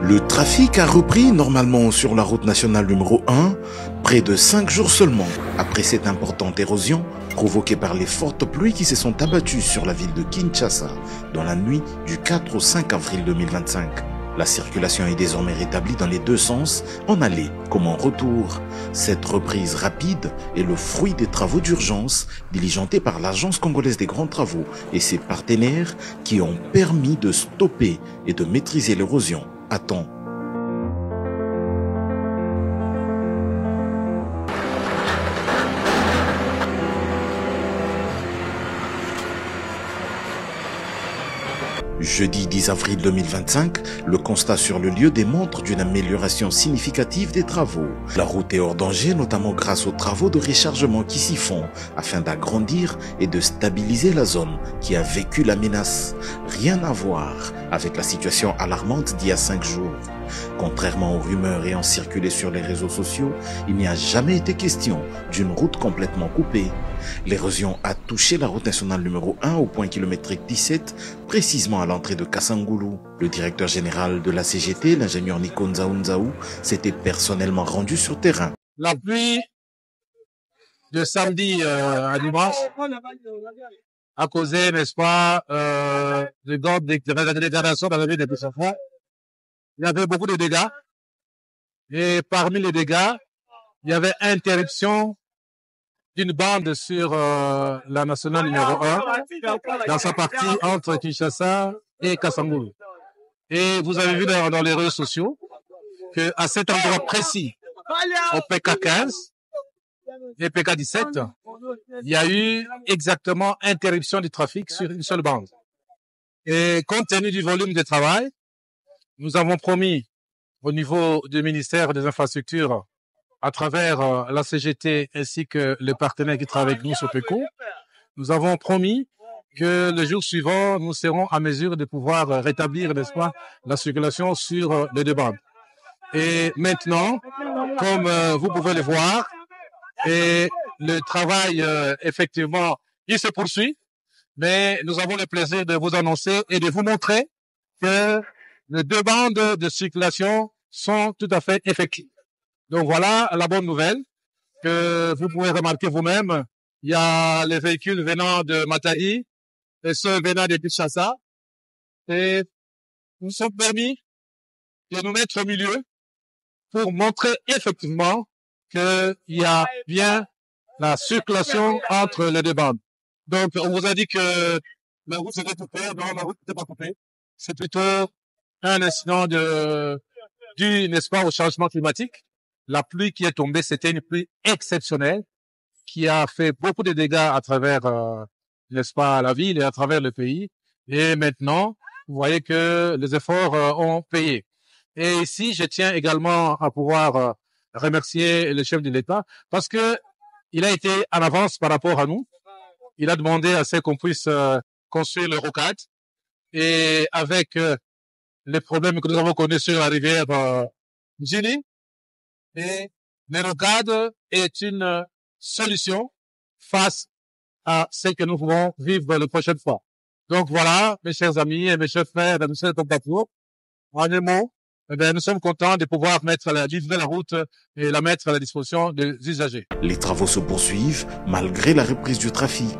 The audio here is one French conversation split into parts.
Le trafic a repris normalement sur la route nationale numéro 1, près de 5 jours seulement après cette importante érosion provoquée par les fortes pluies qui se sont abattues sur la ville de Kinshasa dans la nuit du 4 au 5 avril 2025. La circulation est désormais rétablie dans les deux sens, en aller comme en retour. Cette reprise rapide est le fruit des travaux d'urgence diligentés par l'Agence congolaise des grands travaux et ses partenaires qui ont permis de stopper et de maîtriser l'érosion à temps. Jeudi 10 avril 2025, le constat sur le lieu démontre d'une amélioration significative des travaux. La route est hors danger, notamment grâce aux travaux de rechargement qui s'y font, afin d'agrandir et de stabiliser la zone qui a vécu la menace. Rien à voir avec la situation alarmante d'il y a 5 jours. Contrairement aux rumeurs ayant circulé sur les réseaux sociaux, il n'y a jamais été question d'une route complètement coupée. L'érosion a touché la route nationale numéro 1 au point kilométrique 17, précisément à l'entrée de Kassangoulou. Le directeur général de la CGT, l'ingénieur Nico Nzaou, s'était personnellement rendu sur terrain. La pluie de samedi à dimanche a causé, n'est-ce pas, de grandes dégradations dans la ville de Kinshasa. Il y avait beaucoup de dégâts. Et parmi les dégâts, il y avait interruption d'une bande sur la nationale numéro 1 dans sa partie entre Kinshasa et Kassangoulou. Et vous avez vu dans les réseaux sociaux que à cet endroit précis, au PK15 et PK17, il y a eu exactement interruption du trafic sur une seule bande. Et compte tenu du volume de travail, nous avons promis au niveau du ministère des Infrastructures, à travers la CGT ainsi que les partenaires qui travaillent avec nous sur PECO, nous avons promis que le jour suivant, nous serons à mesure de pouvoir rétablir, n'est-ce pas, la circulation sur les deux bandes. Et maintenant, comme vous pouvez le voir, et le travail, effectivement, il se poursuit, mais nous avons le plaisir de vous annoncer et de vous montrer que les deux bandes de circulation sont tout à fait effectives. Donc voilà la bonne nouvelle que vous pouvez remarquer vous-même. Il y a les véhicules venant de Matadi et ceux venant de Kinshasa. Et nous sommes permis de nous mettre au milieu pour montrer effectivement qu'il y a bien la circulation entre les deux bandes. Donc on vous a dit que la route serait coupée. Non, la route n'était pas coupée. C'est plutôt un incident dû, n'est-ce pas, au changement climatique. La pluie qui est tombée, c'était une pluie exceptionnelle qui a fait beaucoup de dégâts à travers, n'est-ce pas, la ville et à travers le pays. Et maintenant, vous voyez que les efforts ont payé. Et ici, je tiens également à pouvoir remercier le chef de l'État parce que il a été en avance par rapport à nous. Il a demandé à ce qu'on puisse construire le rocade. Et avec les problèmes que nous avons connus sur la rivière Gili, et le rocade est une solution face à ce que nous pouvons vivre la prochaine fois. Donc voilà, mes chers amis et mes chers frères, mes chers compatriotes, en un mot, nous sommes contents de pouvoir livrer la route et la mettre à la disposition des usagers. Les travaux se poursuivent malgré la reprise du trafic.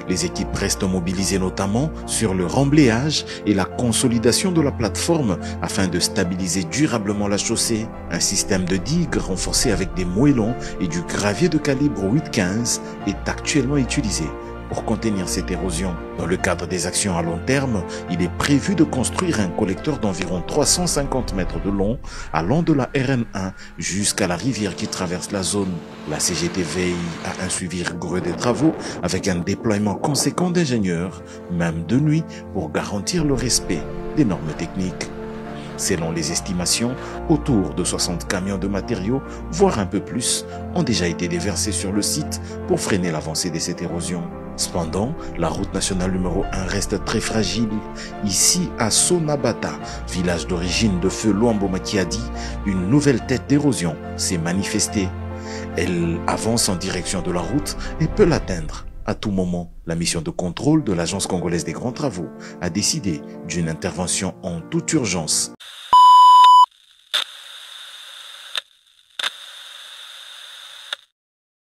Les équipes restent mobilisées notamment sur le remblayage et la consolidation de la plateforme afin de stabiliser durablement la chaussée. Un système de digue renforcé avec des moellons et du gravier de calibre 8,15 est actuellement utilisé pour contenir cette érosion. Dans le cadre des actions à long terme, il est prévu de construire un collecteur d'environ 350 mètres de long allant de la RN1 jusqu'à la rivière qui traverse la zone. La CGT veille à un suivi rigoureux des travaux avec un déploiement conséquent d'ingénieurs, même de nuit, pour garantir le respect des normes techniques. Selon les estimations, autour de 60 camions de matériaux, voire un peu plus, ont déjà été déversés sur le site pour freiner l'avancée de cette érosion. Cependant, la route nationale numéro 1 reste très fragile. Ici, à Sonabata, village d'origine de feu Luambo Makiadi, une nouvelle tête d'érosion s'est manifestée. Elle avance en direction de la route et peut l'atteindre à tout moment. La mission de contrôle de l'Agence congolaise des grands travaux a décidé d'une intervention en toute urgence